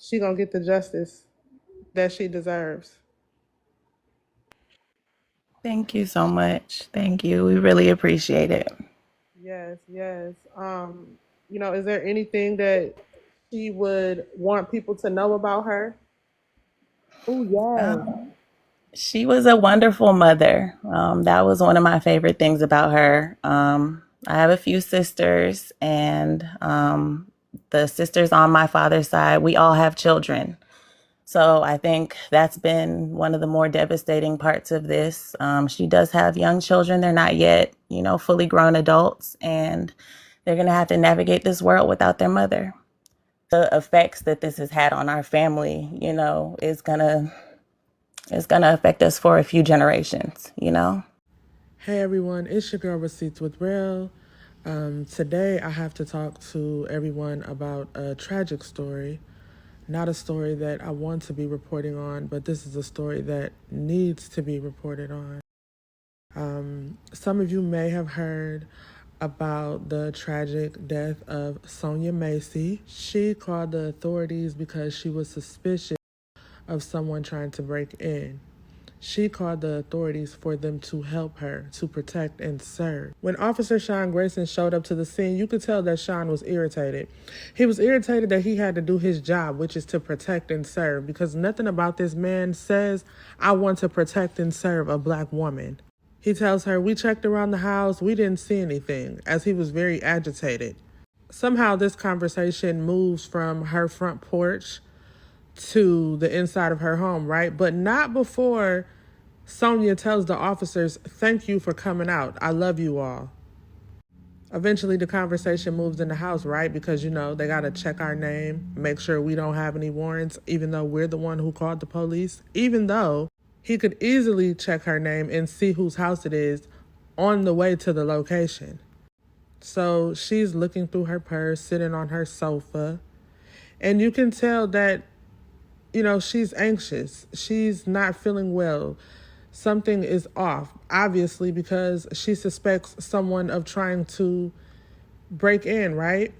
she gonna get the justice that she deserves. Thank you so much. Thank you. We really appreciate it. Yes, yes. Is there anything that she would want people to know about her? Oh, yes. She was a wonderful mother. That was one of my favorite things about her. I have a few sisters, and the sisters on my father's side, we all have children. So I think that's been one of the more devastating parts of this. She does have young children. They're not yet, fully grown adults, and they're going to have to navigate this world without their mother. The effects that this has had on our family, is gonna affect us for a few generations. Hey everyone, it's your girl Receipts with Rail. Today I have to talk to everyone about a tragic story. Not a story that I want to be reporting on, but this is a story that needs to be reported on. Some of you may have heard about the tragic death of Sonya Massey. She called the authorities because she was suspicious of someone trying to break in. She called the authorities for them to help her, to protect and serve. When Officer Sean Grayson showed up to the scene, you could tell that Sean was irritated. He was irritated that he had to do his job, which is to protect and serve, because nothing about this man says, I want to protect and serve a black woman. He tells her, we checked around the house, we didn't see anything, as he was very agitated. Somehow this conversation moves from her front porch to the inside of her home, right? But not before Sonya tells the officers, thank you for coming out. I love you all. Eventually the conversation moves in the house, right? Because, they got to check our name, make sure we don't have any warrants, even though we're the one who called the police, even though he could easily check her name and see whose house it is on the way to the location. So she's looking through her purse, sitting on her sofa, and you can tell that she's anxious. She's not feeling well. Something is off, obviously, because she suspects someone of trying to break in, right?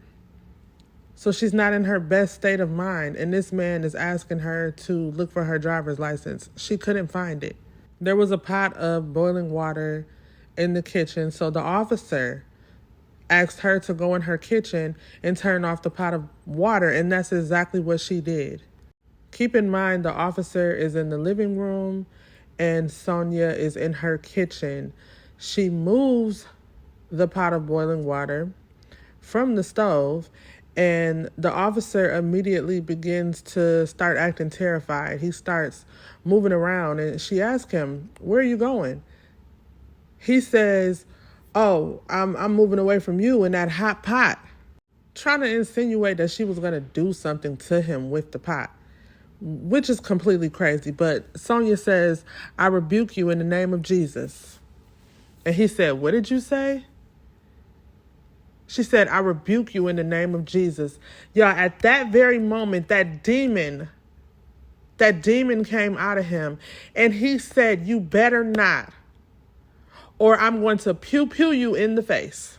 So she's not in her best state of mind, and this man is asking her to look for her driver's license. She couldn't find it. There was a pot of boiling water in the kitchen, so the officer asked her to go in her kitchen and turn off the pot of water, and that's exactly what she did. Keep in mind, the officer is in the living room and Sonya is in her kitchen. She moves the pot of boiling water from the stove, and the officer immediately begins to start acting terrified. He starts moving around, and she asks him, where are you going? He says, oh, I'm moving away from you in that hot pot, trying to insinuate that she was going to do something to him with the pot, which is completely crazy. But Sonya says, I rebuke you in the name of Jesus. And he said, what did you say? She said, I rebuke you in the name of Jesus. Y'all, at that very moment, that demon came out of him. And he said, you better not, or I'm going to pew pew you in the face.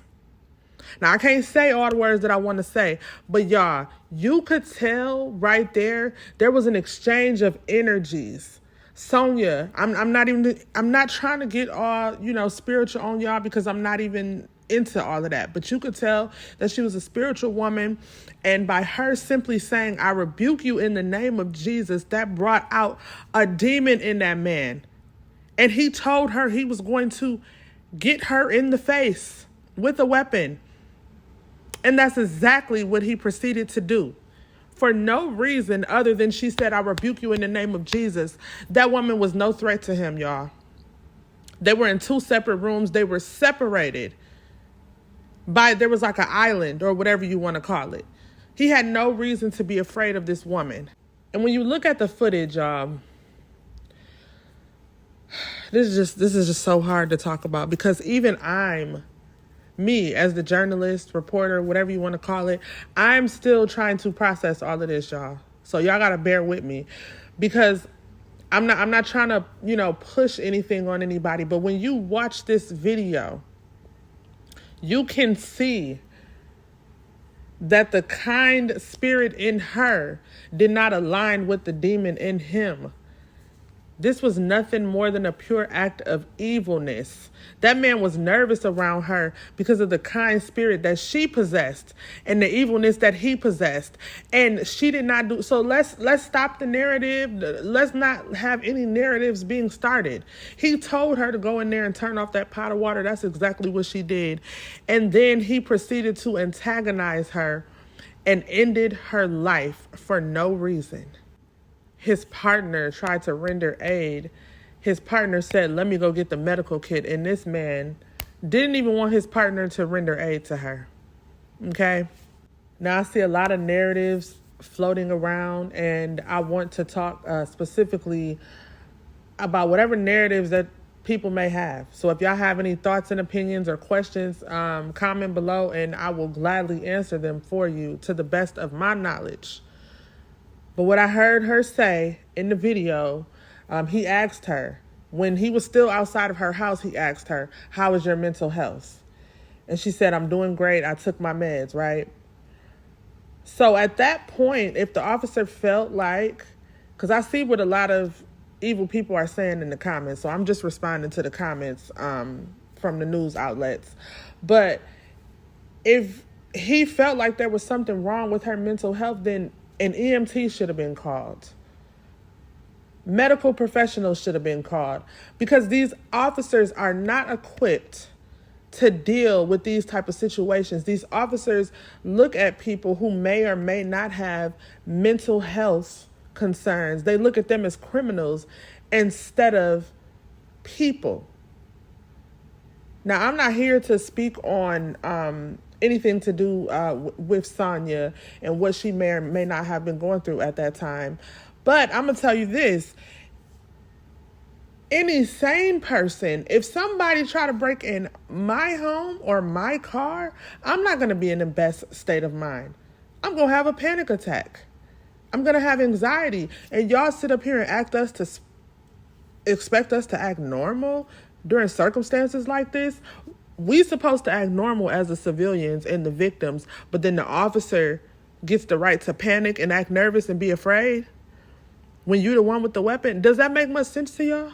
Now, I can't say all the words that I want to say, but y'all, you could tell right there was an exchange of energies. Sonya, I'm not trying to get all, spiritual on y'all, because I'm not even into all of that. But you could tell that she was a spiritual woman. And by her simply saying, I rebuke you in the name of Jesus, that brought out a demon in that man. And he told her he was going to get her in the face with a weapon. And that's exactly what he proceeded to do. For no reason other than she said, I rebuke you in the name of Jesus. That woman was no threat to him, y'all. They were in two separate rooms. They were separated there was like an island or whatever you want to call it. He had no reason to be afraid of this woman. And when you look at the footage, this is just so hard to talk about, because even me as the journalist, reporter, whatever you want to call it, I'm still trying to process all of this, y'all. So y'all got to bear with me, because I'm not trying to, push anything on anybody. But when you watch this video, you can see that the kind spirit in her did not align with the demon in him. This was nothing more than a pure act of evilness. That man was nervous around her because of the kind spirit that she possessed and the evilness that he possessed. And she did not do so. Let's stop the narrative. Let's not have any narratives being started. He told her to go in there and turn off that pot of water. That's exactly what she did. And then he proceeded to antagonize her and ended her life for no reason. His partner tried to render aid. His partner said, let me go get the medical kit. And this man didn't even want his partner to render aid to her. Okay? Now, I see a lot of narratives floating around, and I want to talk specifically about whatever narratives that people may have. So if y'all have any thoughts and opinions or questions, comment below, and I will gladly answer them for you to the best of my knowledge. But what I heard her say in the video, he asked her, when he was still outside of her house, he asked her, how is your mental health? And she said, I'm doing great. I took my meds, right? So at that point, if the officer felt like, because I see what a lot of evil people are saying in the comments, so I'm just responding to the comments from the news outlets. But if he felt like there was something wrong with her mental health, then an EMT should have been called. Medical professionals should have been called, because these officers are not equipped to deal with these type of situations. These officers look at people who may or may not have mental health concerns. They look at them as criminals instead of people. Now, I'm not here to speak on anything to do with Sonya and what she may or may not have been going through at that time. But I'm going to tell you this. Any sane person, if somebody try to break in my home or my car, I'm not going to be in the best state of mind. I'm going to have a panic attack. I'm going to have anxiety. And y'all sit up here and expect us to act normal during circumstances like this. We supposed to act normal as the civilians and the victims, but then the officer gets the right to panic and act nervous and be afraid when you're the one with the weapon. Does that make much sense to y'all?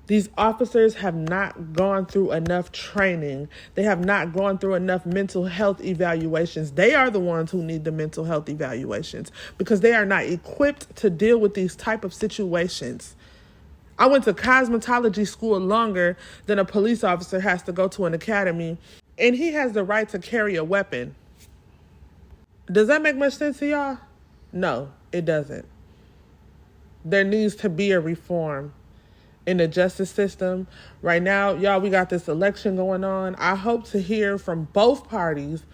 These officers have not gone through enough training. They have not gone through enough mental health evaluations. They are the ones who need the mental health evaluations because they are not equipped to deal with these type of situations. I went to cosmetology school longer than a police officer has to go to an academy, and he has the right to carry a weapon. Does that make much sense to y'all? No, it doesn't. There needs to be a reform in the justice system. Right now, y'all, we got this election going on. I hope to hear from both parties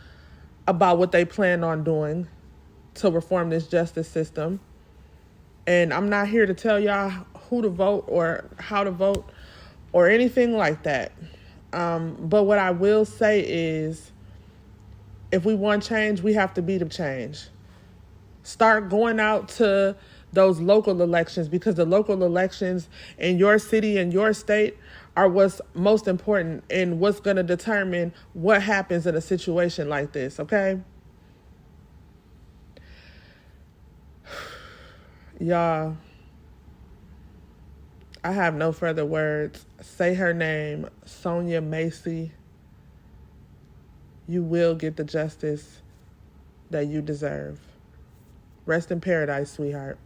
about what they plan on doing to reform this justice system. And I'm not here to tell y'all who to vote or how to vote or anything like that. But what I will say is, if we want change, we have to be the change. Start going out to those local elections, because the local elections in your city and your state are what's most important and what's going to determine what happens in a situation like this, okay? Y'all, I have no further words. Say her name, Sonya Massey. You will get the justice that you deserve. Rest in paradise, sweetheart.